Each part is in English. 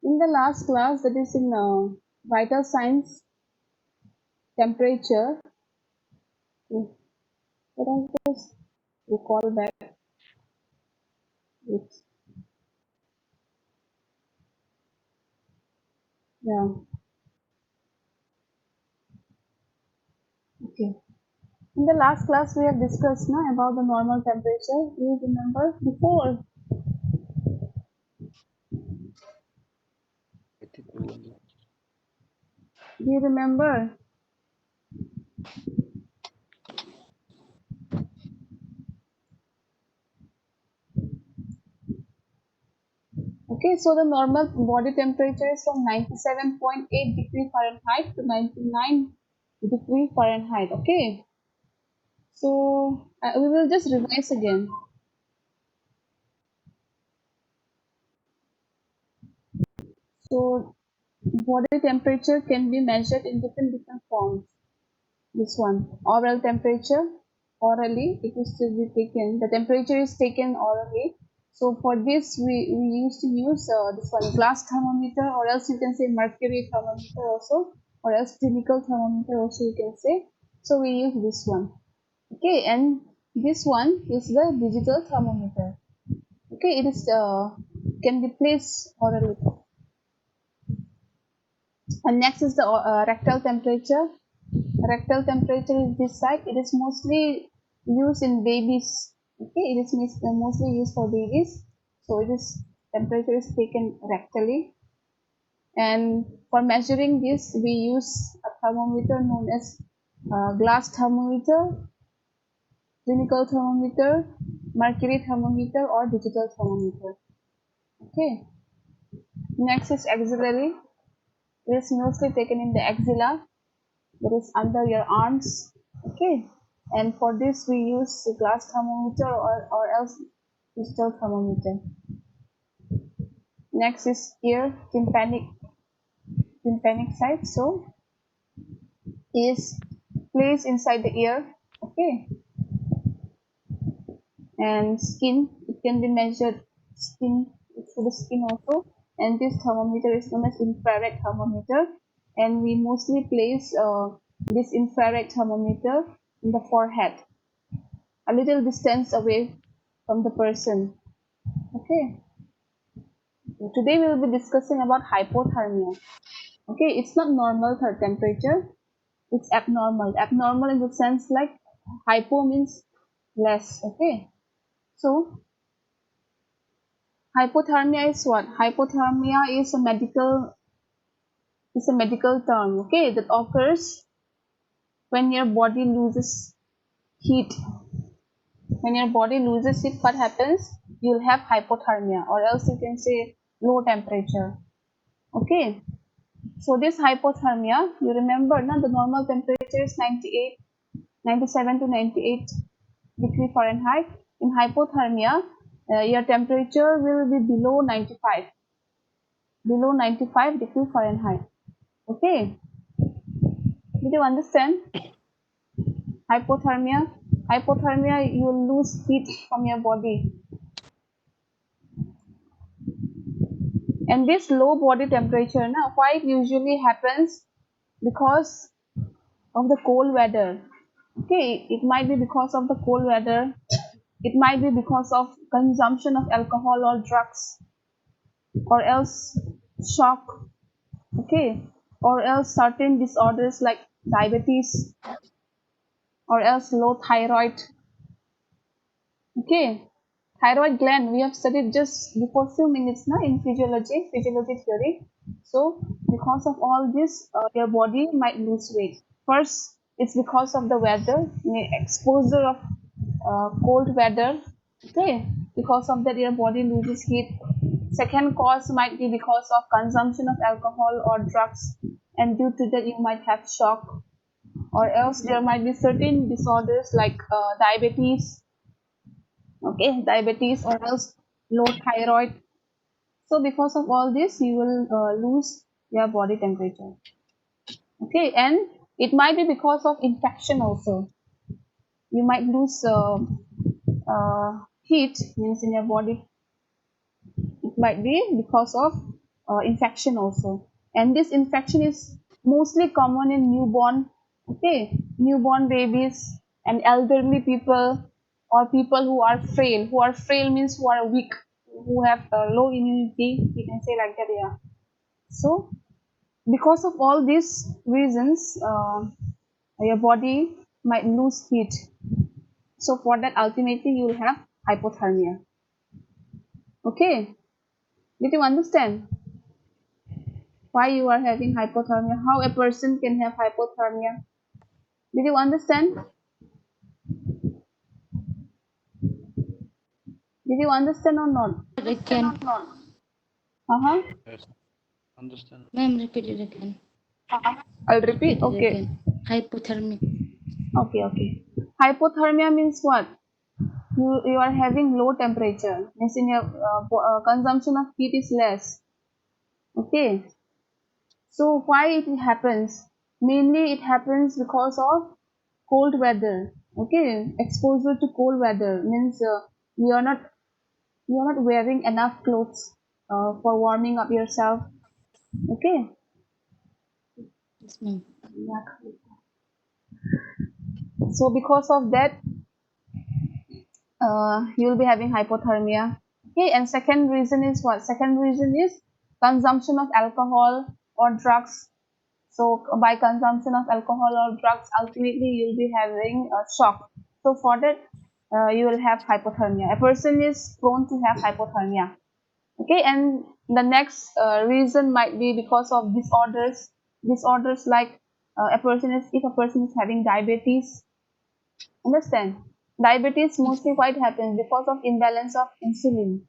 In the last class, that is in vital signs, temperature, let us just recall back it. Yeah, okay. In the last class, we have discussed about the normal temperature. Do you remember before? I did remember. Do you remember? Okay, so the normal body temperature is from 97.8 degree Fahrenheit to 99 degree Fahrenheit. Okay, so we will just revise again. So body temperature can be measured in different forms. This one, oral temperature. Orally, it is to be taken. The temperature is taken orally. So for this, we used to use this one glass thermometer, or else you can say mercury thermometer also, or else clinical thermometer also you can say. So we use this one. Okay, and this one is the digital thermometer. Okay, it is can be placed orally. And next is the rectal temperature. Rectal temperature is this side. It is mostly used in babies. Okay, it is mostly used for babies. So it is temperature is taken rectally. And for measuring this, we use a thermometer known as glass thermometer, clinical thermometer, mercury thermometer, or digital thermometer. Okay. Next is axillary. It is mostly taken in the axilla, that is under your arms. Okay, and for this we use glass thermometer or else digital thermometer. Next is ear tympanic site, so is placed inside the ear. Okay, and skin, it can be measured skin through the skin also, and this thermometer is known as infrared thermometer, and we mostly place this infrared thermometer in the forehead, a little distance away from the person. Okay, today we will be discussing about hypothermia. Okay, it's not normal temperature, it's abnormal. Abnormal in the sense like hypo means less. Okay, so hypothermia is what? Hypothermia is a medical term. Okay, that occurs when your body loses heat. When your body loses heat, what happens? You'll have hypothermia, or else you can say low temperature. Okay, so this hypothermia, you remember now the normal temperature is 97 to 98 degree Fahrenheit. In hypothermia, your temperature will be below 95 degree Fahrenheit. Okay, did you understand? Hypothermia, hypothermia, you lose heat from your body. And this low body temperature, now why it usually happens? Because of the cold weather. Okay, it might be because of the cold weather. It might be because of consumption of alcohol or drugs, or else shock. Okay, or else certain disorders like diabetes, or else low thyroid. Okay, thyroid gland we have studied just before few minutes now in physiology theory. So because of all this, your body might lose weight. First, it's because of the weather, exposure of cold weather. Okay, because of that, your body loses heat. Second cause might be because of consumption of alcohol or drugs, and due to that, you might have shock, or else there might be certain disorders like diabetes. Okay, diabetes, or else low thyroid. So because of all this, you will lose your body temperature. Okay, and it might be because of infection also. You might lose heat means in your body. It might be because of infection also. And this infection is mostly common in newborn, okay, newborn babies and elderly people, or people who are frail. Who are frail means who are weak, who have low immunity. We can say like that, yeah. So because of all these reasons, your body might lose heat. So for that, ultimately you will have hypothermia. Okay, did you understand why you are having hypothermia? How a person can have hypothermia? Did you understand? Did you understand or not? Again, Uh-huh. Yes, understand. ma'am, repeat it again. I'll repeat. Repeat it Okay. again. Hypothermic. Okay, okay. Hypothermia means what? You are having low temperature. Means in your consumption of heat is less. Okay. So why it happens? Mainly it happens because of cold weather. Okay. Exposure to cold weather means you are not you are not wearing enough clothes for warming up yourself. Okay. Yes, ma'am. So because of that, you will be having hypothermia. Okay, and second reason is what? Second reason is consumption of alcohol or drugs. So by consumption of alcohol or drugs, ultimately you will be having a shock. So for that, you will have hypothermia. A person is prone to have hypothermia. Okay, and the next reason might be because of disorders like a person is if a person is having diabetes. Understand? Diabetes Yes, mostly why it happens because of imbalance of insulin.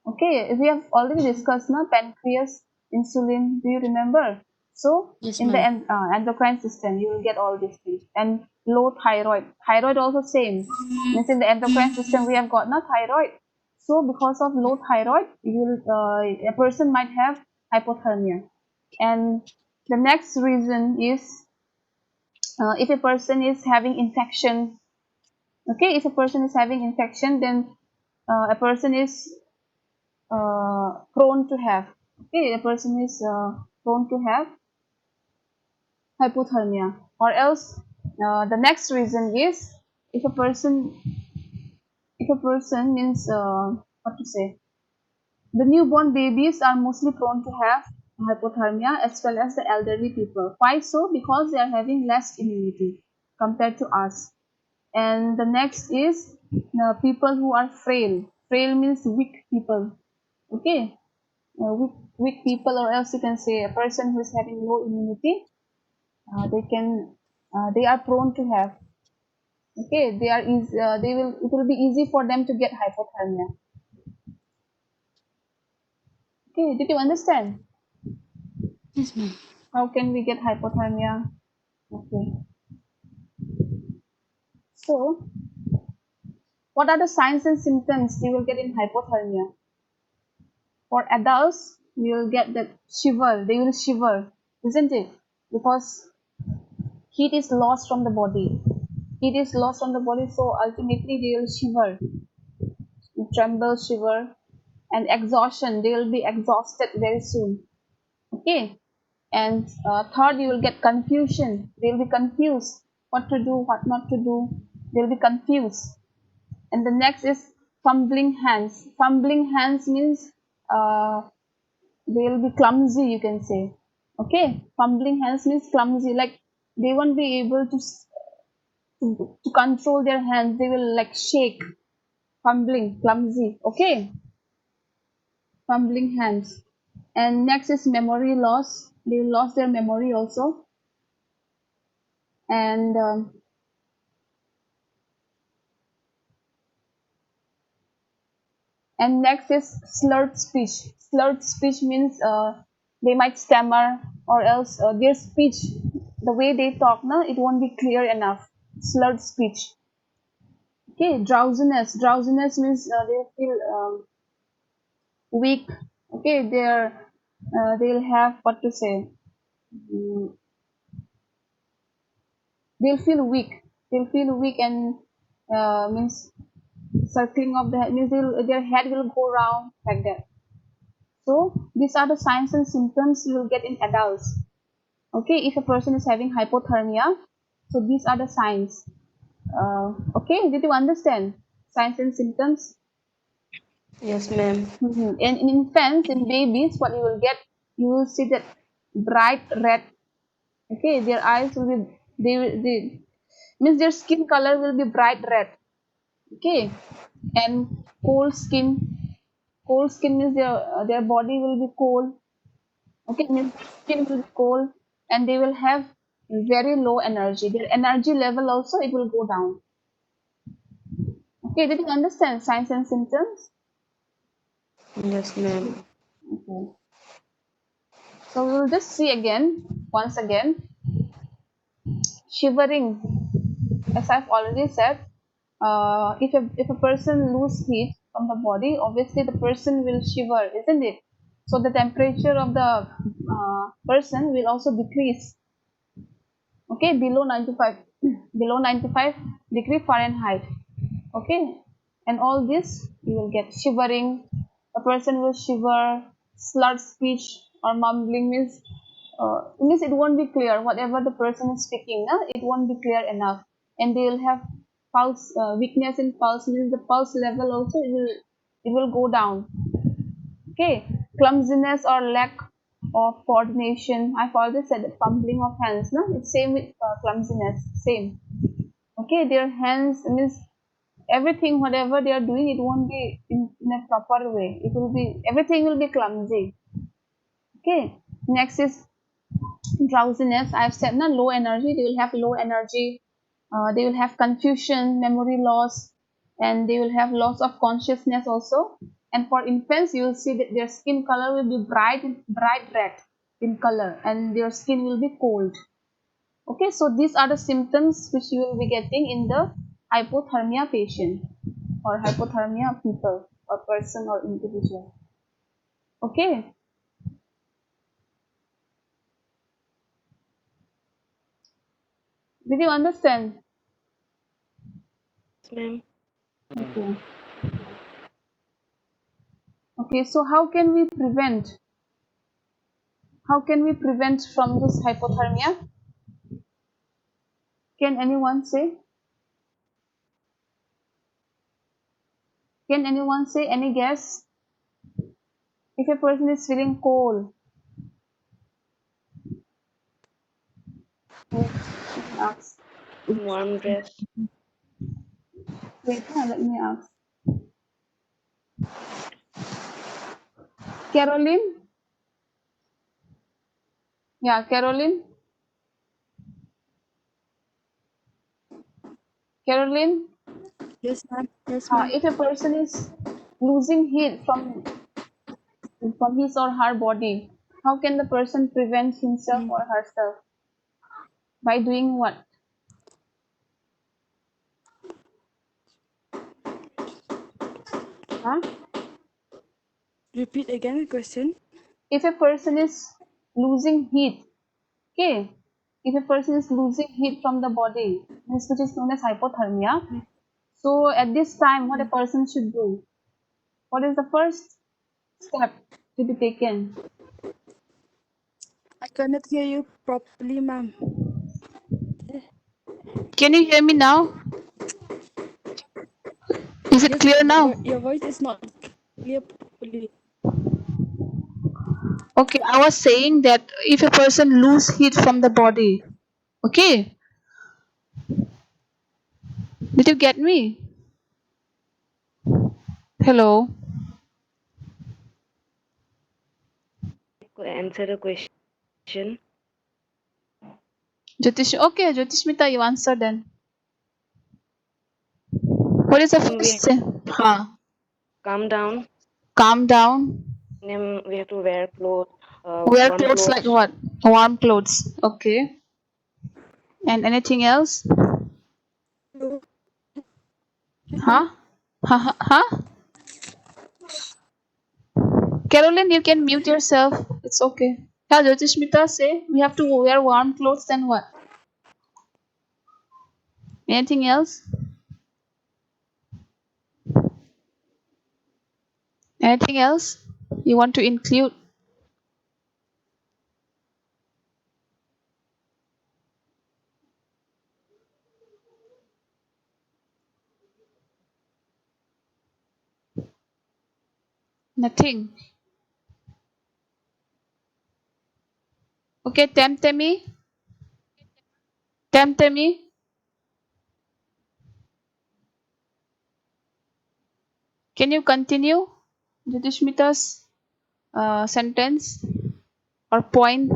Okay, we have already discussed now pancreas, insulin. Do you remember? So yes, in the ma'am. endocrine system, you will get all these things. And low thyroid. Thyroid also same. Means in the endocrine system, we have got no thyroid. So because of low thyroid, you will, a person might have hypothermia. And the next reason is if a person is having infection. Okay, if a person is having infection, then a person is prone to have, okay, a person is prone to have hypothermia. Or else the next reason is if a person if a person means what to say, the newborn babies are mostly prone to have hypothermia as well as the elderly people. Why so? Because they are having less immunity compared to us. And the next is people who are frail. Frail means weak people. Okay, weak people, or else you can say a person who is having low immunity, they are prone to have. Okay, it will be easy for them to get hypothermia. Okay, did you understand? Yes, ma'am. How can we get hypothermia? Okay, so what are the signs and symptoms you will get in hypothermia? For adults, you will get that shiver. They will shiver, isn't it? Because heat is lost from the body. Heat is lost from the body, so ultimately they will shiver, tremble, shiver, and exhaustion. They will be exhausted very soon. Okay. And third, you will get confusion. They will be confused what to do, what not to do. They will be confused. And the next is fumbling hands. Fumbling hands means uh, they will be clumsy, you can say. Okay. Fumbling hands means clumsy, like they won't be able to control their hands. They will like shake, fumbling, clumsy. Okay, fumbling hands. And next is memory loss. They lost their memory also. And next is slurred speech. Slurred speech means they might stammer, or else their speech, the way they talk, na, it won't be clear enough. Slurred speech. Okay, drowsiness. Drowsiness means they feel weak. Okay, they'll have what to say. Mm, they'll feel weak. They'll feel weak and means circling of the head means their head will go round like that. So these are the signs and symptoms you will get in adults. Okay, if a person is having hypothermia, so these are the signs. Okay, did you understand signs and symptoms? Yes, ma'am. And in infants, in babies, what you will get, you will see that bright red. Okay, their eyes will be, they means their skin color will be bright red. Okay, and cold skin. Cold skin means their body will be cold. Okay, means their skin will be cold, and they will have very low energy. Their energy level also it will go down. Okay, did you understand signs and symptoms? Yes, ma'am. Okay. So we will just see again, once again, shivering. As I've already said, if a person lose heat from the body, obviously the person will shiver, isn't it? So the temperature of the person will also decrease. Okay, below 95, below 95 degree Fahrenheit. Okay, and all this you will get shivering. A person will shiver, slurred speech or mumbling means it won't be clear whatever the person is speaking, it won't be clear enough, and they will have pulse weakness in pulse, means the pulse level also it will go down. Okay, clumsiness or lack of coordination. I've always said that fumbling of hands, no? It's same with clumsiness, same. Okay, their hands means everything, whatever they are doing, it won't be in a proper way. It will be, everything will be clumsy. Okay, next is drowsiness. I've said, no, low energy. They will have low energy. They will have confusion, memory loss, and they will have loss of consciousness also. And for infants, you will see that their skin color will be bright red in color, and their skin will be cold. Okay, so these are the symptoms which you will be getting in the hypothermia patient or hypothermia people or person or individual. Okay, did you understand? Yes, ma'am. Okay. Okay, so how can we prevent from this hypothermia? Can anyone say? Can anyone say any guess? If a person is feeling cold, wait, let me ask. Warm dress. Wait, let me ask. Caroline? Yeah, Caroline? Caroline? Yes, ma'am. Yes, ma'am. If a person is losing heat from his or her body, how can the person prevent himself Mm. or herself? By doing what? Huh? Repeat again the question. If a person is losing heat, okay, if a person is losing heat from the body, which is known as hypothermia, so at this time, what a person should do? What is the first step to be taken? I cannot hear you properly, ma'am. Can you hear me now? Is it Yes, clear but now? your voice is not clear properly. Okay, I was saying that if a person lose heat from the body, okay, did you get me? Hello, Could answer the question. Jyotish. Okay, Jyotishmita, you answer then. What is the We first have thing? Huh? calm down. Calm down. Then we have to wear clothes, Wear warm clothes like clothes. what? Warm clothes. Okay. And anything else? Huh? Huh? Huh? Huh? Caroline, you can mute yourself. It's okay. Yeah, Jyotishmita, say we have to wear warm clothes. Then what? Anything else? Anything else? you want to include? Nothing. Okay, Temtemi. Temtemi. Can you continue Judishmita's sentence or point?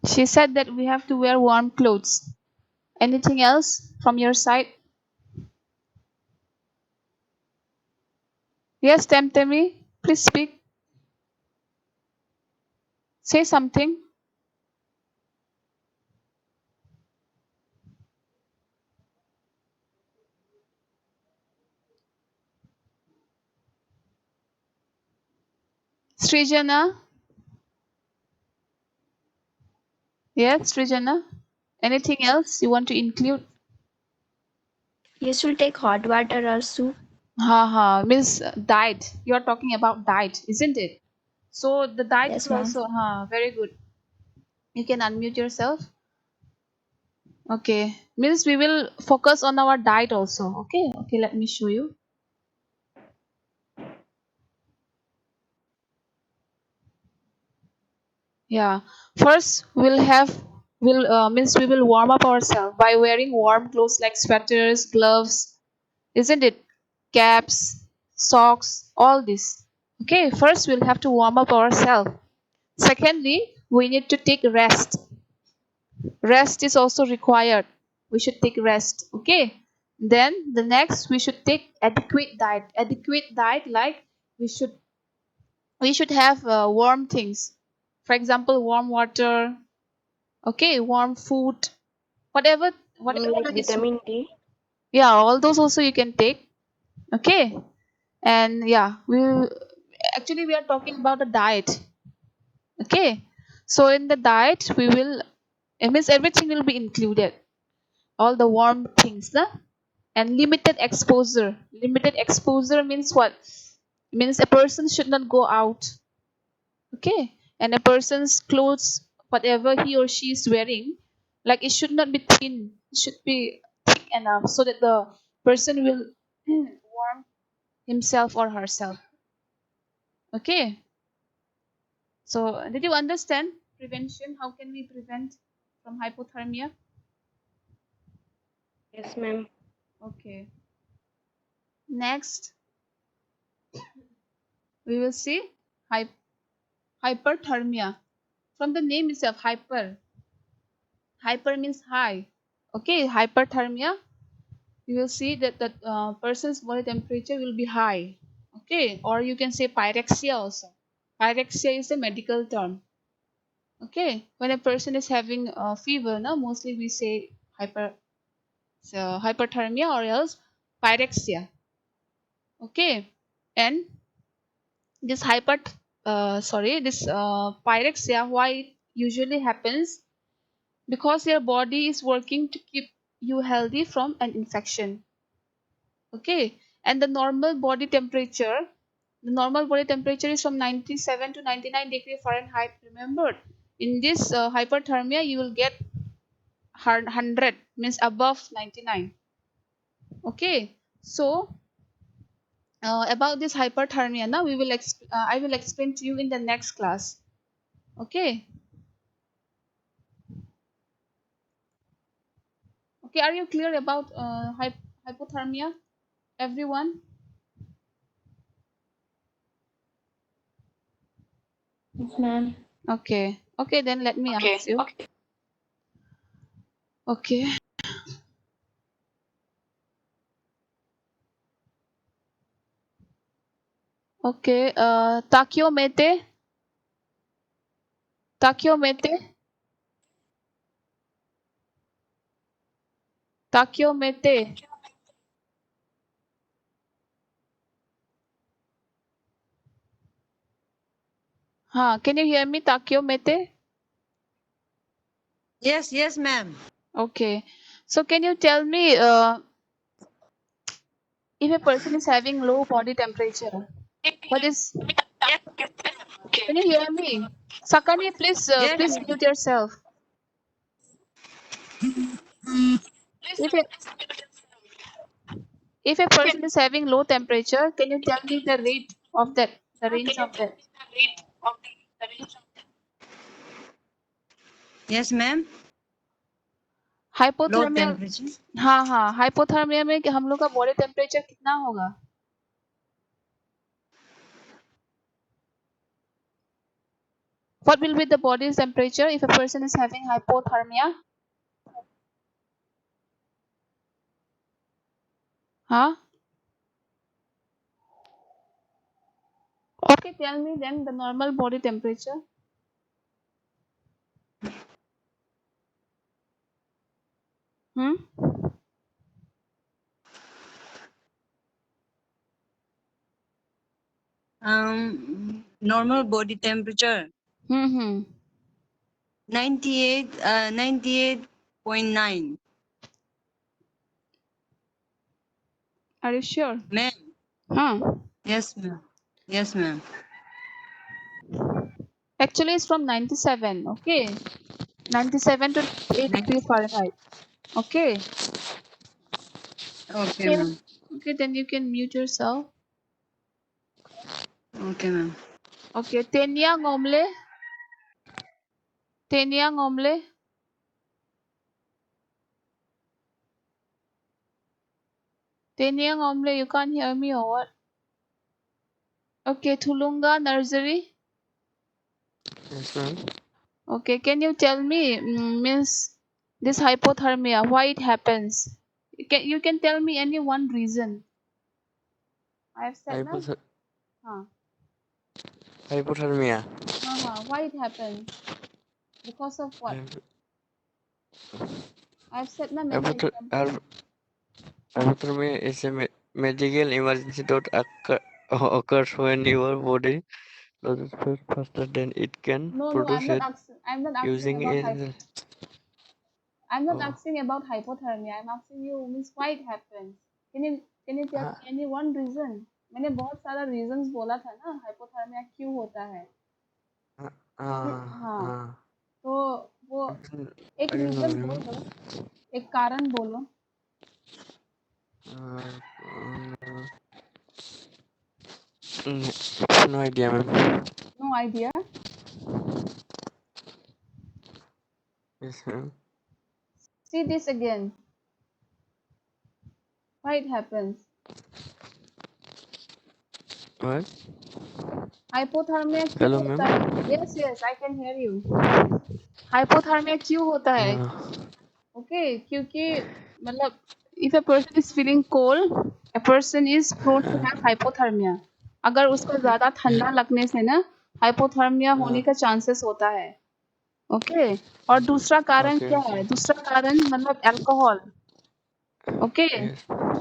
She said that we have to wear warm clothes. Anything else from your side? Yes, Temtemi, please speak. Say something. Srijana. Yes, Srijana. Anything else you want to include? You should take hot water or soup. Ha, means diet. You are talking about diet, isn't it? So the diet Yes, will ma'am. also, very good. You can unmute yourself. Okay, means we will focus on our diet also. Okay, let me show you. Yeah, first means we will warm up ourselves by wearing warm clothes like sweaters, gloves, isn't it? Caps, socks, all this. Okay, first we'll have to warm up ourselves. Secondly, we need to take rest. Rest is also required. We should take rest. Okay. Then the next we should take adequate diet. Adequate diet like we should we should have warm things. For example, warm water. Okay, warm food. Whatever Like whatever is, vitamin D. yeah, all those also you can take. Okay. And yeah, we are talking about the diet. Okay. So in the diet we will, it means everything will be included. All the warm things, na? And limited exposure. Limited exposure means what? Means a person should not go out. Okay. And a person's clothes, whatever he or she is wearing, like it should not be thin. It should be thick enough so that the person will warm himself or herself. Okay. So did you understand prevention? How can we prevent from hypothermia? Yes, ma'am. Okay. Next, we will see hy- hyperthermia. From the name itself, hyper. Hyper means high. Okay, hyperthermia. You will see that the person's body temperature will be high. Okay, or you can say pyrexia also. Pyrexia is a medical term. Okay, when a person is having a fever, now mostly we say hyperthermia or else pyrexia. Okay, and this pyrexia, why it usually happens? Because your body is working to keep you healthy from an infection. Okay, and the normal body temperature is from 97 to 99 degree Fahrenheit. Remember, in this hyperthermia you will get 100, means above 99. Okay, so about this hyperthermia now I will explain to you in the next class. Okay. Okay, are you clear about hypothermia, everyone? Yes, ma'am. Okay, then let me Okay. ask you. Okay. Okay. Okay, Takyo Mete, Takyo Mete. Can you hear me, Takyo Mete? Yes, yes, ma'am. Okay. So can you tell me if a person is having low body temperature? What is? Can you hear me? Sakani, please, please mute yourself. If a, if a person is having low temperature, can you tell me the rate of that, the range of that? Yes, ma'am. Low hypothermia, temperature. हाँ, hypothermia में कि हम लोग का body temperature कितना होगा? What will be the body's temperature if a person is having hypothermia? Huh? Okay, tell me then the normal body temperature. Hmm? Normal body temperature Hmm. 98.9. Are you sure? Ma'am. Huh? Yes, ma'am. Yes, ma'am. Actually, it's from 97. Okay, 97 to 8 degree Fahrenheit. Okay. Okay, Okay. ma'am. Okay, then you can mute yourself. Okay, ma'am. Okay, Tenya Ngomle. Tenya Ngomle. Tenya Ngomle, you can't hear me or what? Okay, Thulunga Nursery. Yes, ma'am. Okay, can you tell me, Miss, this hypothermia, why it happens? You can tell me any one reason. I have said now. Huh. Hypothermia. Why it happens? Because of what? I have said now many examples. Hypothermia is a medical emergency that occurs when your body loses food faster than it can No, produce it I'm not asking using about it. I'm not Oh, asking about hypothermia. I'm asking you means why it happens. Can you tell हाँ, me any one reason? मैंने बहुत सारा reasons बोला था ना hypothermia क्यों होता है. हाँ, हाँ, हाँ, तो वो एक I don't know, reason बोल ma'am. दो, एक कारण बोलो. No idea, ma'am. No idea. Yes, ma'am. See this again. Why it happens? What? Hypothermia क्यों Hello, होता है? ma'am. Yes, I can hear you. Hypothermia क्यों होता है? Okay, क्योंकि मतलब if a person is feeling cold, a person is prone to have hypothermia. अगर उसको ज़्यादा ठंडा लगने से ना hypothermia होने का chances होता है. Okay, और दूसरा कारण Okay, क्या है? दूसरा कारण मतलब अल्कोहल. Okay, yes.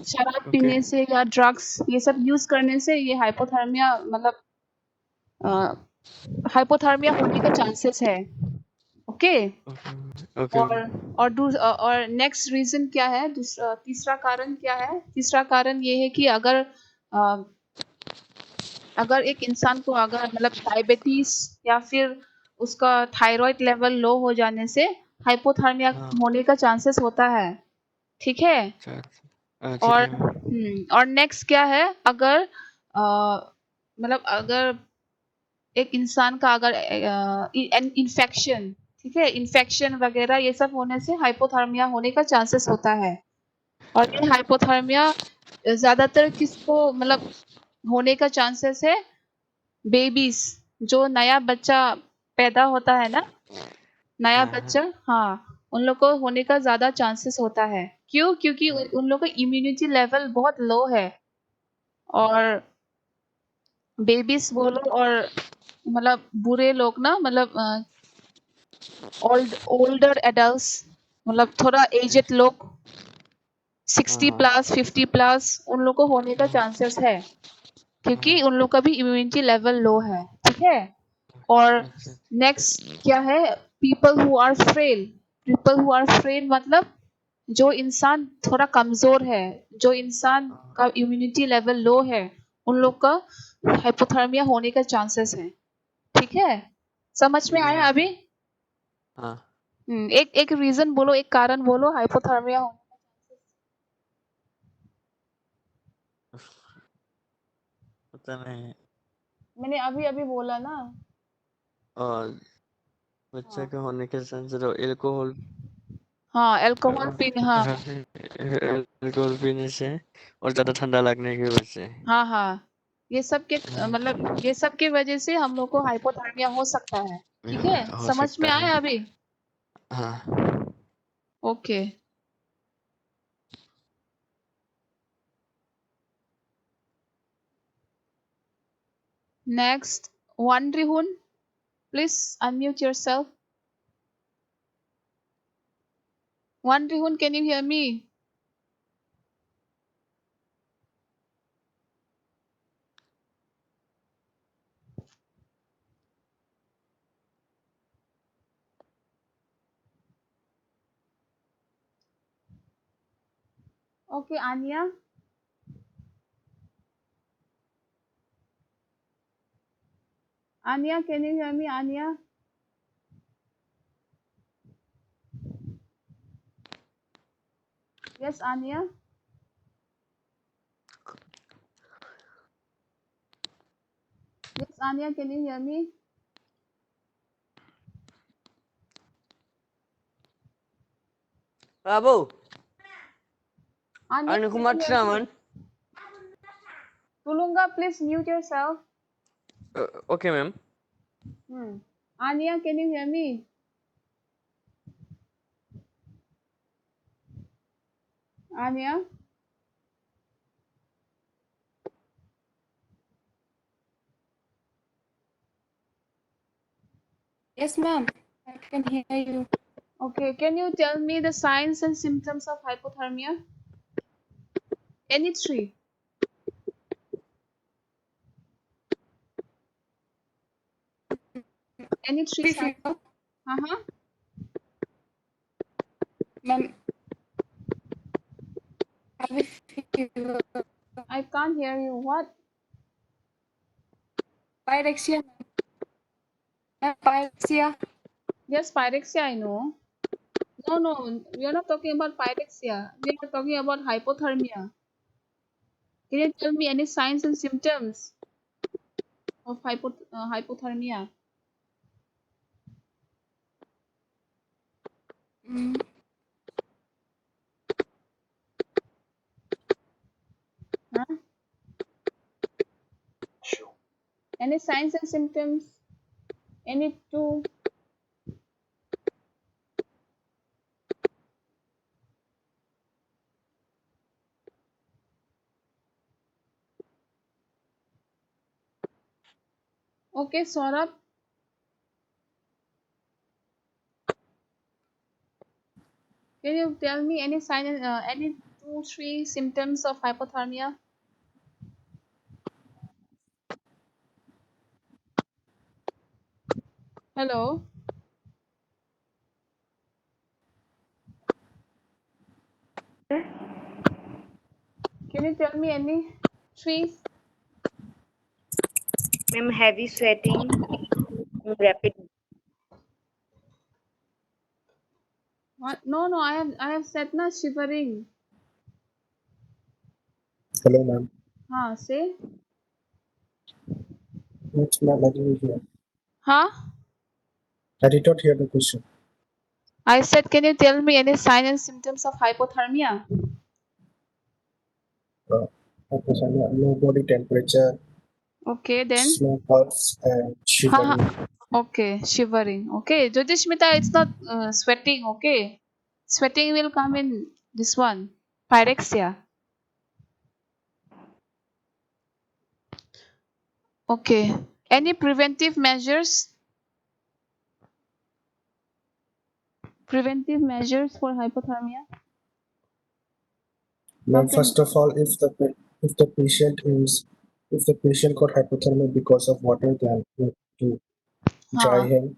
शराब Okay, पीने से या ड्रग्स ये सब यूज करने से ये हाइपोथर्मिया मतलब हाइपोथर्मिया होने का चांसेस है. ओके. okay, और नेक्स्ट रीजन क्या है? तीसरा कारण क्या है? तीसरा कारण ये है कि अ, अगर एक इंसान को अगर मतलब डायबिटीज या फिर उसका थायराइड लेवल लो हो जाने से हाइपोथर्मिया हाँ, होने का चांसेस होता है. ठीक है. अच्छा, अच्छा, ठीक है, ma'am. और नेक्स्ट क्या है? अगर मतलब अगर एक इंसान का अगर इन्फेक्शन, ठीक है, इन्फेक्शन वगैरह ये सब होने से हाइपोथर्मिया होने का चांसेस होता है. और ये हाइपोथर्मिया ज्यादातर किसको मतलब होने का चांसेस है? बेबीज, जो नया बच्चा पैदा होता है ना, नया हाँ, बच्चा, हाँ, उन लोग को होने का ज्यादा चांसेस होता है. क्यों? क्योंकि उन लोग का इम्यूनिटी लेवल बहुत लो है. और बेबीज बोलो और मतलब बुरे लोग ना मतलब ओल्डर एडल्ट्स मतलब थोड़ा एजेड लोग 60 हाँ, प्लस 50 प्लस उन लोग को होने का चांसेस है क्योंकि उन लोग का भी इम्यूनिटी लेवल लो है. ठीक है. और अच्छा, नेक्स्ट क्या है? पीपल हु आर फ्रेल मतलब जो इंसान थोड़ा कमजोर है, जो इंसान का इम्यूनिटी लेवल लो है, उन लोग का हाइपोथर्मिया होने का चांसेस है। ठीक है, समझ में आया अभी? हाँ, एक एक रीजन बोलो, एक कारण बोलो हाइपोथर्मिया होने का चांसेस। पता नहीं। मैंने अभी अभी बोला ना। और बच्चा हाँ के होने के चांस एल्कोहल हाँ, अल्कोहल पीने, हाँ अल्कोहल पीने से और ज्यादा ठंडा लगने की वजह से। हाँ हाँ, ये सब के मतलब ये सब की वजह से हम लोग को हाइपोथर्मिया हो सकता है। ठीक है, हो समझ में सकता है। आया अभी? हाँ, ओके, नेक्स्ट वन रिहुन, प्लीज अनम्यूट योरसेल्फ। वन रिहुन, can you hear me? Okay, Anya. Anya, can you hear me, Anya? Yes, Anya. Yes, Anya, can you hear me? Babu, Anya, anu can you kumat hear me? naman. Tulunga, please mute yourself. Okay, ma'am. Anya, can you hear me? Anya? Yes, ma'am. I can hear you. Okay, can you tell me the signs and symptoms of hypothermia? Any three? Any three signs? Fever, Uh-huh. ma'am. Heavy fever, I can't hear you. What? pyrexia, ma'am. Pyrexia. Yes, pyrexia, I know. No, we are not talking about pyrexia. We are talking about hypothermia. Can you tell me any signs and symptoms of hypothermia? Mm, Huh? Any signs and symptoms? Any two? Okay, Saurabh, can you tell me any sign, any two, three symptoms of hypothermia? Hello, can you tell me any three? Ma'am, heavy sweating, rapid. What? No, I have said na shivering. Hello, ma'am. Say. Yes, ma'am. I didn't hear. Huh? I did not hear the question. I said, can you tell me any sign and symptoms of hypothermia? Okay, sir. Yeah, low body temperature, Okay, then. slow pulse, and Ha. shivering. Okay, shivering. Okay, Jyotishmita, it's not sweating. Okay, sweating will come in this one. Pyrexia. Okay. Any preventive measures? Preventive measures for hypothermia? How Ma'am, can first of all, if the patient is if the patient got hypothermia because of water, then we have to dry huh? him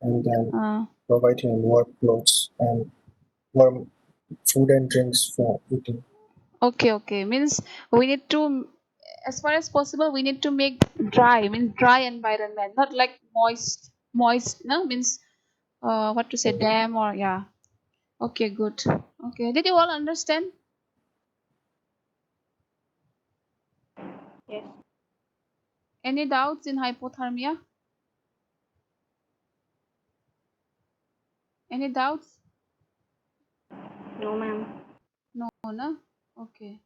and then Uh, provide him warm clothes and warm food and drinks for eating. okay. Means we need to as far as possible, we need to make dry, means dry environment, not like moist, no, means what to say, damp or yeah. Okay, good. Okay, did you all understand? Yes. Any doubts in hypothermia? Any doubts? No, ma'am. No, no? Okay.